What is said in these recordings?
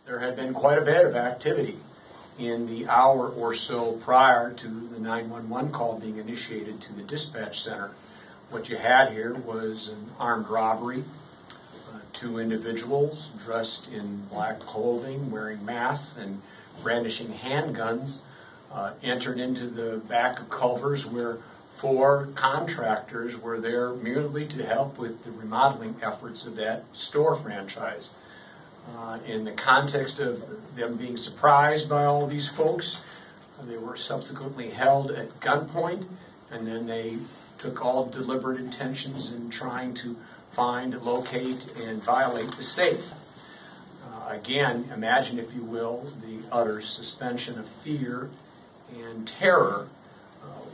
There had been quite a bit of activity in the hour or so prior to the 911 call being initiated to the dispatch center. What you had here was an armed robbery. Two individuals dressed in black clothing, wearing masks and brandishing handguns, entered into the back of Culver's, where four contractors were there merely to help with the remodeling efforts of that store franchise. In the context of them being surprised by all these folks, they were subsequently held at gunpoint, and then they took all deliberate intentions in trying to find, locate, and violate the safe. Again, imagine, if you will, the utter suspension of fear and terror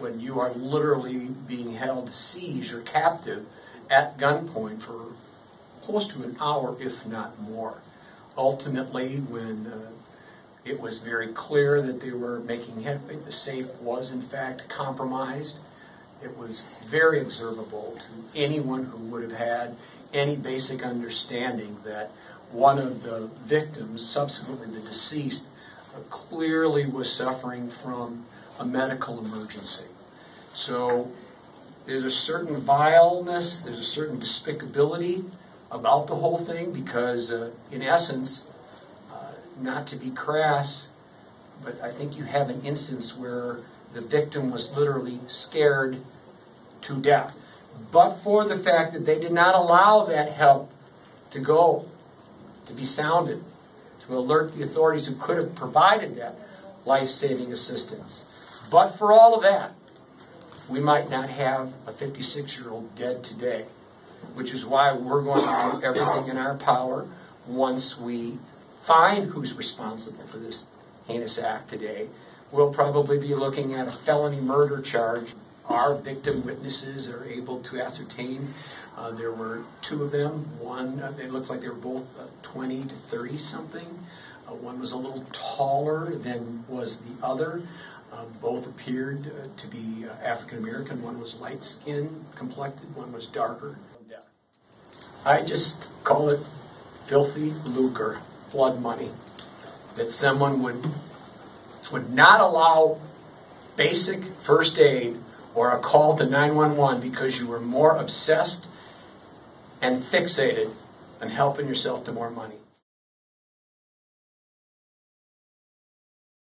when you are literally being held siege or captive at gunpoint for close to an hour, if not more. Ultimately, when it was very clear that they were making headway, the safe was in fact compromised. It was very observable to anyone who would have had any basic understanding that one of the victims, subsequently the deceased, clearly was suffering from a medical emergency. So there's a certain vileness, there's a certain despicability about the whole thing, because in essence, not to be crass, but I think you have an instance where the victim was literally scared to death. But for the fact that they did not allow that help to go, to be sounded, to alert the authorities who could have provided that life-saving assistance. But for all of that, we might not have a 56-year-old dead today, which is why we're going to do everything in our power once we find who's responsible for this heinous act today. We'll probably be looking at a felony murder charge. Our victim witnesses are able to ascertain there were two of them. One, it looks like they were both 20 to 30 something. One was a little taller than was the other. Both appeared to be African American. One was light skinned, complected. One was darker. I just call it filthy lucre, blood money, that someone would not allow basic first aid or a call to 911 because you were more obsessed and fixated on helping yourself to more money.